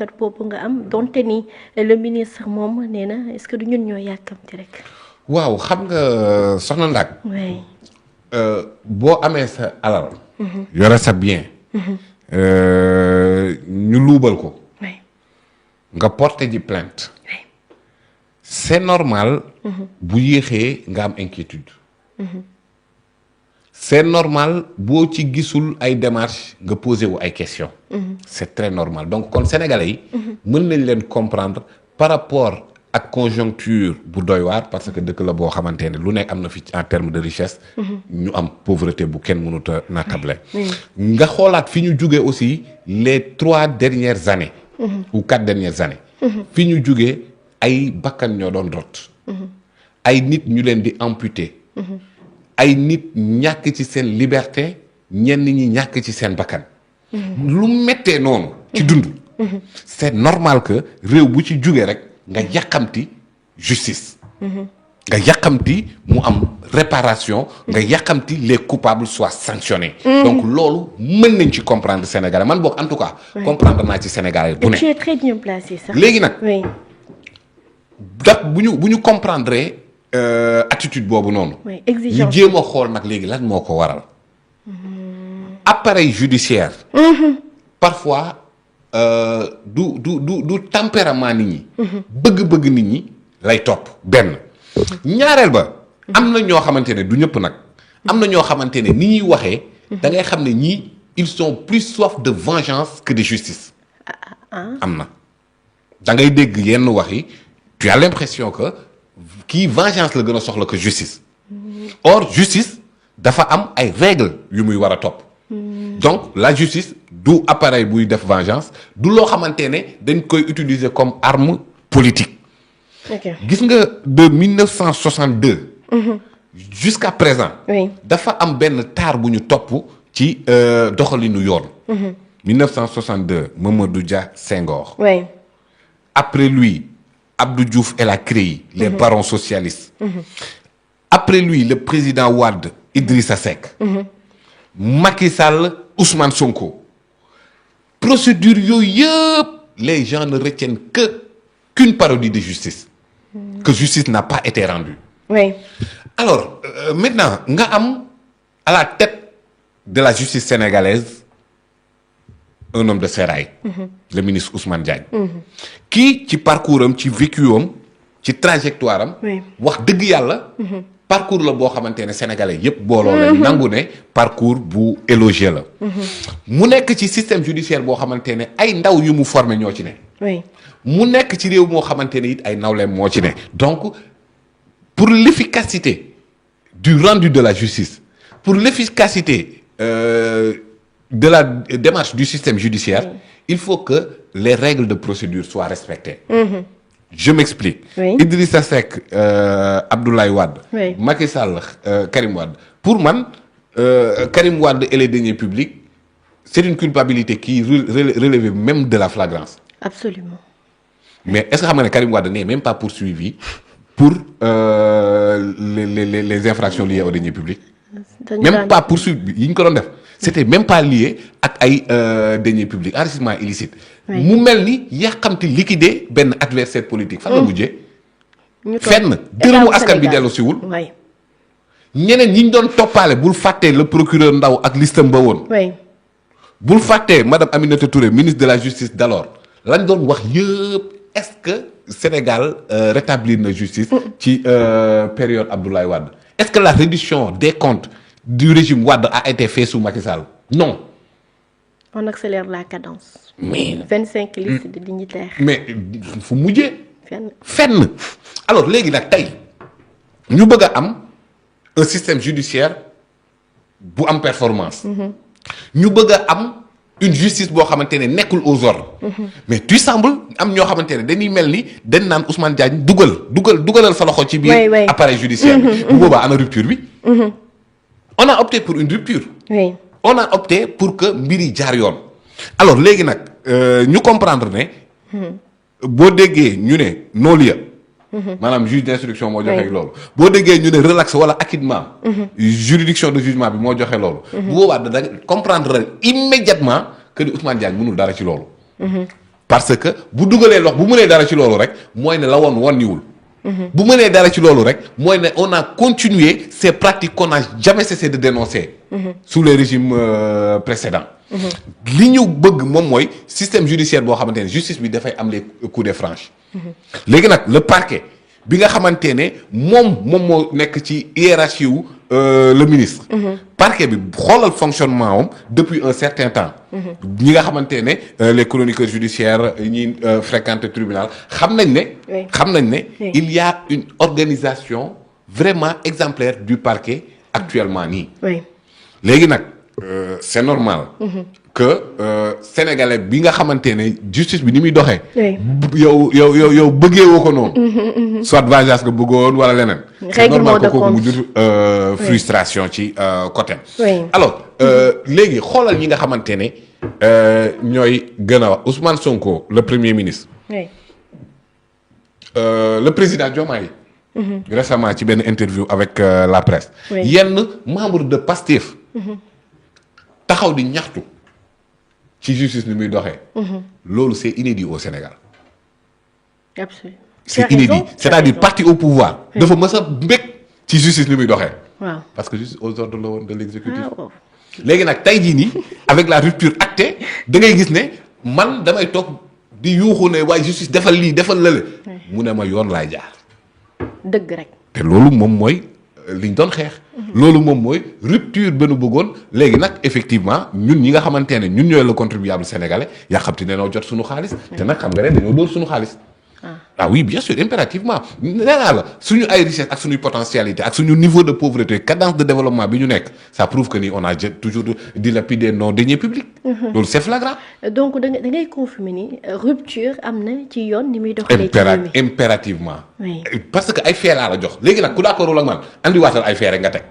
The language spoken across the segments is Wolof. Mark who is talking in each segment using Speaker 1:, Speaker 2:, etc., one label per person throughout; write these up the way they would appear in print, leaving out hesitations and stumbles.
Speaker 1: boobu nga am donte ni le ministre moom nee na est-ce que du ñun ñoo yàkkamti rek.
Speaker 2: waaw xam nga soxna Ndak.
Speaker 1: oui.
Speaker 2: boo amee sa alal. yore sa bien. ñu luubal ko.
Speaker 1: oui.
Speaker 2: nga porté ji plainte.
Speaker 1: oui.
Speaker 2: c'est normal. bu yéexee nga am inquiétude. c'est normal boo ci gisul ay démarches nga posé wu ay questions. c'est très normal donc kon sénégalais yi. mën nañ leen comprendre par rapport ak conjoncture bu doy waar parce que dëkk la boo xamante ne lu nekk am na fi en termes de richesse. ñu am pauvreté bu kenn mënut a natable. nga xoolaat fi ñu jugee aussi les 3 dernières années. ou 4 dernières années. fi ñu jugee ay bakkan ñoo doon rot. ay nit ñu leen di amputé. ay nit ñàkk ci seen liberté ñenn ñi ñàkk ci seen bakkan. lu méttee noonu. ci dund. c'est normal que réew bu ci jugee rek nga yàqamti justice. nga yàqamti mu am réparation. nga yàqamti les coupables soient sanctionnés. donc loolu mën nañ ci comprendre Sénégalais man boog en tout cas. comprendre naa ci Sénégalais bu ne.
Speaker 1: tu es très bien placé sax.
Speaker 2: léegi nag.
Speaker 1: oui.
Speaker 2: ndax bu ñu comprendre attitude boobu noonu.
Speaker 1: oui
Speaker 2: ñu
Speaker 1: exigence.
Speaker 2: jéem a xool nag léegi lan moo ko waral. appareil judiciaire. parfois du tempérament nit ñi. bëgg-bëgg nit ñi lay topp benn. ñaareel ba. am na ñoo xamante ne du ñëpp nag. am na ñoo xamante ne ni ñuy waxee. da ngay xam ne ñii ils sont plus soif de vengeance que de justice. am na da ngay dégg yenn wax yi tu as l'impression que kii vengeance la gën a soxla que justice. or justice dafa am ay règles yu muy war a topp. donc la justice du appareil buy def vengeance du loo xamante ne dañ koy utiliser comme arme politique.
Speaker 1: ok
Speaker 2: gis nga de 1962. jusqu'à présent.
Speaker 1: oui.
Speaker 2: dafa am benn taar bu ñu topp ci doxalinu yoon. 1962 Mamadou Dia Senghor.
Speaker 1: oui.
Speaker 2: après lui Abdou Diouf et la CREI les barons socialistes. après lui le président Wade Idrissa Seck. Macky Sall Ousmane Sonko. procédure yooyu yëpp les gens ne retiennent qu'une parodie de justice. que justice n'a pas été rendue.
Speaker 1: oui.
Speaker 2: alors maintenant nga am à la tête de la justice sénégalaise un homme de sérail. le ministre Ousmane Diagne. kii ci parcours am ci vécu am ci trajectoire am.
Speaker 1: oui.
Speaker 2: wax dëgg yàlla. parcours la boo xamante ne sénégalais yépp booloo la nangu ne parcours bu élogieux la. mu nekk ci système judiciaire boo xamante ne ay ndaw yu mu formé ñoo ci ne.
Speaker 1: oui.
Speaker 2: mu nekk ci réew moo xamante ne it ay nawleem moo ci ne. donc pour l'efficacité du rendu de la justice pour l'efficacité de la démarche du système judiciaire il faut que les règles de procédure soient respectées. Je m'explique.
Speaker 1: Oui.
Speaker 2: Idrissa Seck Abdoulaye Wade.
Speaker 1: Oui.
Speaker 2: Macky Sall Karim Wade pour man Karim Wade et les deniers publics c'est une culpabilité qui relève même de la flagrance.
Speaker 1: absolument.
Speaker 2: mais est-ce que xam nga ne Karim Wade n'est même pas poursuivi pour les infractions liées aux deniers publics. même pas poursuivi yi ñu ko doon def. c'était même pas lié ak ay deniers publics enrichissement illicite.
Speaker 1: Oui.
Speaker 2: mu mel ni yàqamti liquider benn adversaire politique fan la mujjee.
Speaker 1: ñu toog
Speaker 2: fenn dërëmu askan bi dellu siwul.
Speaker 1: oui.
Speaker 2: ñeneen ñi ñu doon toppaale bul fàttee le procureur Ndaw ak listam ba woon.
Speaker 1: oui.
Speaker 2: bul fàttee madame Aminata Touré ministre de la justice d'alors lañ doon wax yëpp est-ce que Sénégal rétablir na justice. ci période Abdoulaye Wade. est-ce que la réduction des comptes du régime Wade a été fait sous Macky Sall? Non.
Speaker 1: on accélère la cadence.
Speaker 2: mais
Speaker 1: 25 listes de dignitaires.
Speaker 2: mais fu mujjee.
Speaker 1: fenn.
Speaker 2: alors léegi nag tey ñu bëgg a am un système judiciaire bu am performance. ñu bëgg a am une justice boo xamante ne nekkul aux ordres. mais tu sembles am ñoo xamante ne dañuy mel ni dañ naan Ousmane Diagne dugalal sa loxo ci biir.
Speaker 1: Oui, oui.
Speaker 2: appareil judiciaire bi. bu boobaa ana rupture bi. on a opté pour une rupture.
Speaker 1: oui.
Speaker 2: on a opté pour que mbir yi jaar yoon. alors léegi nag ñu comprendre ne. boo déggee ñu ne non-lieu. maanaam juge d'instruction moo joxe loolu. boo déggee ñu ne relax wala acquittement. juridiction de jugement bi moo joxe loolu. bu boobaa da comprendre immédiatement que ni Ousmane Diagne mënul dara ci loolu. parce que bu dugalee lox bu mënee dara ci loolu rek mooy ne la woon niwul bu mënee dara ci loolu rek mooy ne on a continué ces pratiques qu'on n'a jamais cessé de dénoncer sous les régimes précédents li ñu bëgg moom mooy système judiciaire boo xamante ne justice bi dafay am les coups de franche léegi nag le parquet bi nga xamante ne moom moo nekk ci hiérarchie wu le ministre parquet bi xoolal fonctionnement am depuis un certain temps ñi nga xamante ne les chroniqueurs judiciaires ñi fréquentent tribunal xam nañ ne il y a une organisation vraiment exemplaire du parquet actuellement nii léegi nag c'est normal que sénégalais bi nga xamante ne justice bi ni muy doxee yow bëggee woo ko noonu soit vengeance nga bëggoon wala leneen c'est normal que kooku mu jur frustration ci côté alors léegi xoolal ñi nga xamante ne ñooy gën a wax Ousmane Sonko le premier ministre le président Diomaye récemment ci benn interview avec la presse yenn membre de Pastef taxaw di ñaxtu ci justice ni muy doxee loolu c'est inédit au Sénégal
Speaker 1: absolument
Speaker 2: c'est inédit c'est-à-dire parti au pouvoir dafa mës a mbég ci justice ni muy doxee parce que justice aux ordres la woon de l'exécutif léegi nag tey jii nii avec la rupture actée da ngay gis ne man damay toog di yuuxu ne waaye justice defal lii defal lële mu ne ma yoon laay jaar
Speaker 1: dëgg rek
Speaker 2: te loolu moom mooy liñ doon xeex loolu moom mooy rupture ba nu bëggoon léegi nag effectivement ñun ñi nga xamante ne ñun ñooy le contribuable sénégalais yaa xam te ne noo jot suñu xaalis te nag xam nga ne dañoo dóor suñu xaalis ah oui bien sûr impérativement nee naa la suñu ay richesse ak suñuy potentialité ak suñu niveau de pauvreté cadence de développement bi ñu nekk ça prouve que ni on a toujours dilapidé nos deniers publics loolu c'est flagrant
Speaker 1: donc da ngay confirmer ni rupture am na ci yoon ni muy doxalee
Speaker 2: impérativement parce que ay fee laa la jox léegi nag ku d'accordul ak man andi waatal ay fee rek nga teg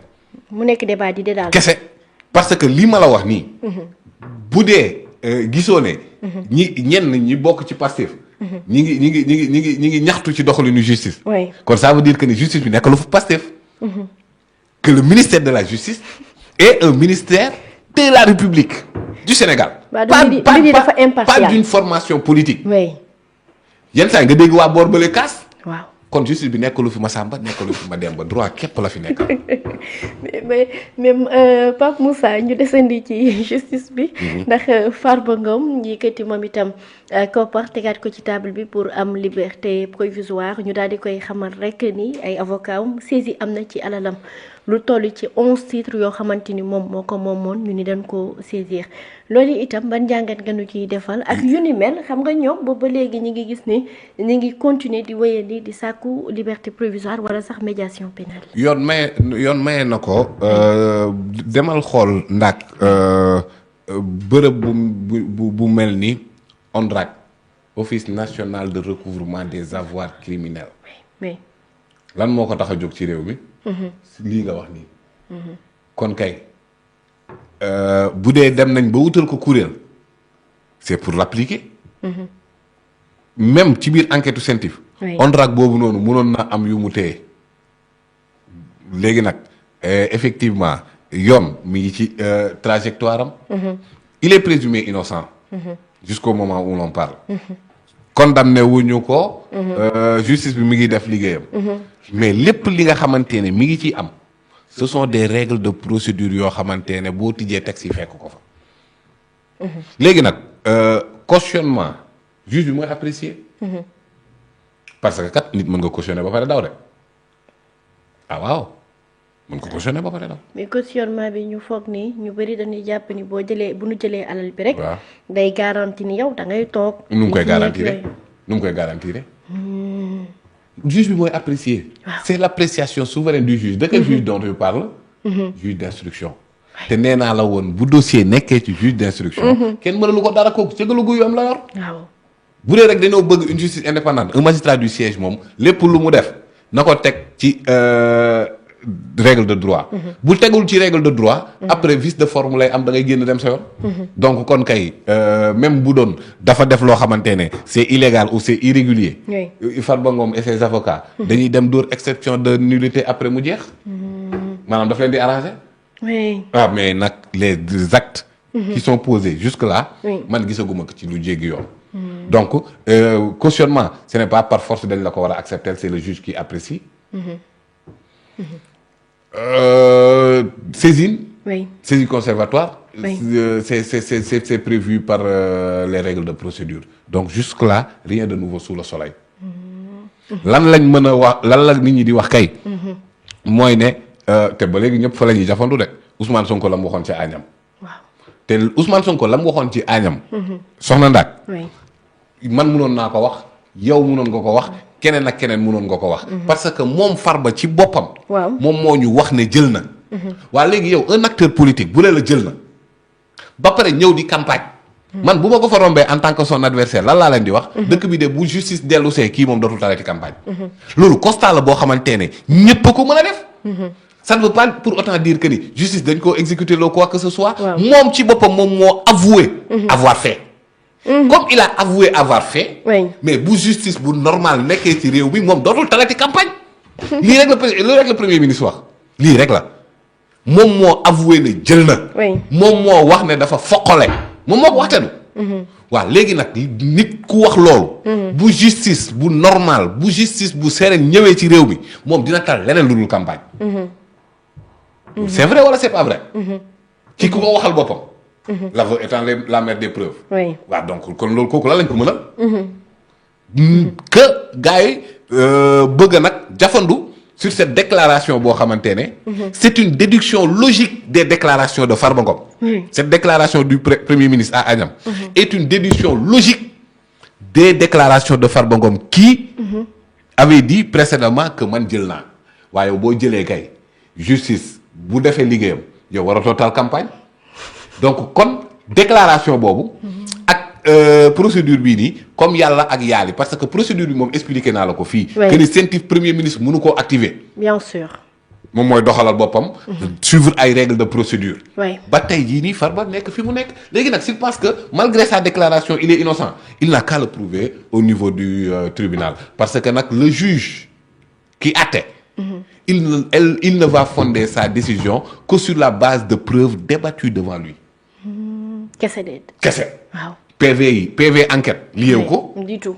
Speaker 1: mu nekk débat di daal
Speaker 2: kese parce que lii ma la wax nii bu dee gisoo ne ñi bokk ci Pastef ñi ngi ñaxtu ci doxalinu justice kon ça veut dire que ni justice bi nekk lu fu Pastef que le ministère de la justice est un ministère de la République du Sénégal pas d'une formation politique yenn saa yi nga dégg waa boor bale kaas kon justice bi nekkalu fi ma Samba nekkalu fi ma Demba droit képp la fi nekk.
Speaker 1: mais Pape Moussa ñu desandi ci justice bi. ndax Farba Ngom yëkkati moom itam koppar tegaat ko ci table bi pour am liberté provisoire ñu daal di koy xamal rek ni ay avocat saisi am na ci alalam lu toll ci 11 titres yoo xamante ni moom moo ko moomoon ñu ni dañ ko saisir loolu itam ban njàngat nga nu ciy defal ak yu ni mel xam nga ñoom boobu ba léegi ñi ngi gis ni ñi ngi continuer di wéyandi di sàkku liberté provisoire wala sax médiation pénale.
Speaker 2: yoon maye na ko demal xool ndax bërëb bu mel ni ONRAC office national de recouvrement des avoirs criminels. lan moo ko tax a jóg ci réew mi. lii nga wax nii. kon kay bu dee dem nañ ba wutal ko kuréel c'est pour l'appliquer. même ci biir enquête scientifique. ONRAC boobu noonu mënoon na am yu mu téye léegi nag effectivement yoon mi ngi ci trajectoire am. il est présumé innocent. jusqu'au moment où l'on parle. condamné wuñu ko. justice bi mi ngi def liggéeyam. mais lépp li nga xamante ne mi ngi ciy am ce sont des règles de procédure yoo xamante ne boo tijjee texte yi fekk ko fa. léegi nag cautionnement juge bi mooy apprécier. parce que kat nit mën nga cautionner ba pare daw de ah waaw mën nga cautionner ba pare daw.
Speaker 1: mais cautionnement bi ñu foog ni ñu bëri dañuy jàpp ni bu ñu jëlee alal bi rek. day garanti ni yow da ngay toog.
Speaker 2: nu mu koy garantir juge bi mooy apprécier. c'est l'appréciation souveraine du juge. de quel juge dont tu parles. juge d'instruction. te nee naa la woon bu dossier nekkee ci juge d'instruction. kenn mënalu ko dara kooku cëggalu gu yom la yor.
Speaker 1: waaw
Speaker 2: bu dee rek dañoo bëgg une justice indépendante un magistrat du siège moom lépp lu mu def na ko teg ci règle de droit. bu tegul ci règle de droit. après vice de forme lay am da ngay génn dem sa yoon. donc kon kay même bu doon dafa def loo xamante ne c'est illégal ou c'est irrégulier. Farba Ngom et ses avocats. dañuy dem dóor exception de nullité après mu jeex. maanaam daf leen di arranger. mais nag les actes. qui sont posés jusque là. man gisaguma ko ci lu jéggi yoon. donc cautionnement ce n'est pas par force dañ la ko war a accepter, c'est le juge qui apprécie. Saisine.
Speaker 1: Oui.
Speaker 2: Saisie conservatoire.
Speaker 1: Oui.
Speaker 2: C'est prévu par les règles de procédure. Donc jusque-là rien de nouveau sous le soleil. lan lañ mën a wax lan la nit ñi di wax kay. mooy ne te ba léegi ñëpp fa la ñuy jafandu de Ousmane Sonko la mu waxoon ci Agnam.
Speaker 1: waaw
Speaker 2: te Ousmane Sonko la mu waxoon ci Agnam. soxna Ndaak.
Speaker 1: oui.
Speaker 2: man munoon naa ko wax yow munoon nga ko wax keneen ak keneen munoon nga ko wax. parce que moom Farba ci boppam.
Speaker 1: waaw
Speaker 2: moom moo ñu wax ne jël na. waa léegi yow un acteur politique bu lee la jël na ba pare ñëw di campagne. man bu ma ko fa rombee en tant que son adversaire lan laa leen di wax. dëkk bi de bu justice dellu see kii moom dootul talati campagne. loolu constat la boo xamante ne ñépp a ko mën a def. ça ne veut pas pour autant dire que ni justice dañ koo exécuter loo quoi que ce soit. moom ci boppam moom moo avoué. avoir fait. comme il a avoué avoir fait.
Speaker 1: oui.
Speaker 2: mais bu justice bu normal nekkee ci réew mi moom dootul talati campagne. lii rek la premier ministre wax lii rek la moom moo avoué ne jël na.
Speaker 1: oui.
Speaker 2: moom moo wax ne dafa foqale moom moo ko waxte du. waaw léegi nag nit ku wax loolu. bu justice bu normal bu justice bu sereine ñëwee ci réew mi moom dina tal leneen lu dul campagne. c'est vrai wala c'est pas vrai. ci ku ko waxal boppam. l'aveu étant la mère des preuves.
Speaker 1: oui.
Speaker 2: waaw donc kon loolu kooku la lañ ko mënal. que gars yi bëgg nag jafandu sur cette déclaration boo xamante ne. c'est une déduction logique des déclarations de Farba Ngom. cette déclaration du premier ministre à Agnam. est une déduction logique des déclarations de Farba Ngom qui avait dit précédemment que man jël naa waaye boo jëlee kay justice bu defee liggéeyam yow waratoo taal campagne donc kon déclaration boobu. procédure bii nii comme yàlla ak yaali parce que procédure bi moom expliqué naa la ko fii. que ni CENTIF premier ministre mënu koo activer.
Speaker 1: bien sûr.
Speaker 2: moom mooy doxalal boppam. suivre ay règles de procédure.
Speaker 1: oui.
Speaker 2: ba tey jii nii Farba nekk fi mu nekk léegi nag s'il pense que malgré sa déclaration il est innocent il n'a qu'à le prouver au niveau du tribunal parce que nag le juge qui àtte. il ne va fonder sa décision que sur la base de preuves débattues devant lui.
Speaker 1: kese déet.
Speaker 2: kese.
Speaker 1: waaw.
Speaker 2: PV yi PV enquête liyeewu ko.
Speaker 1: du tout.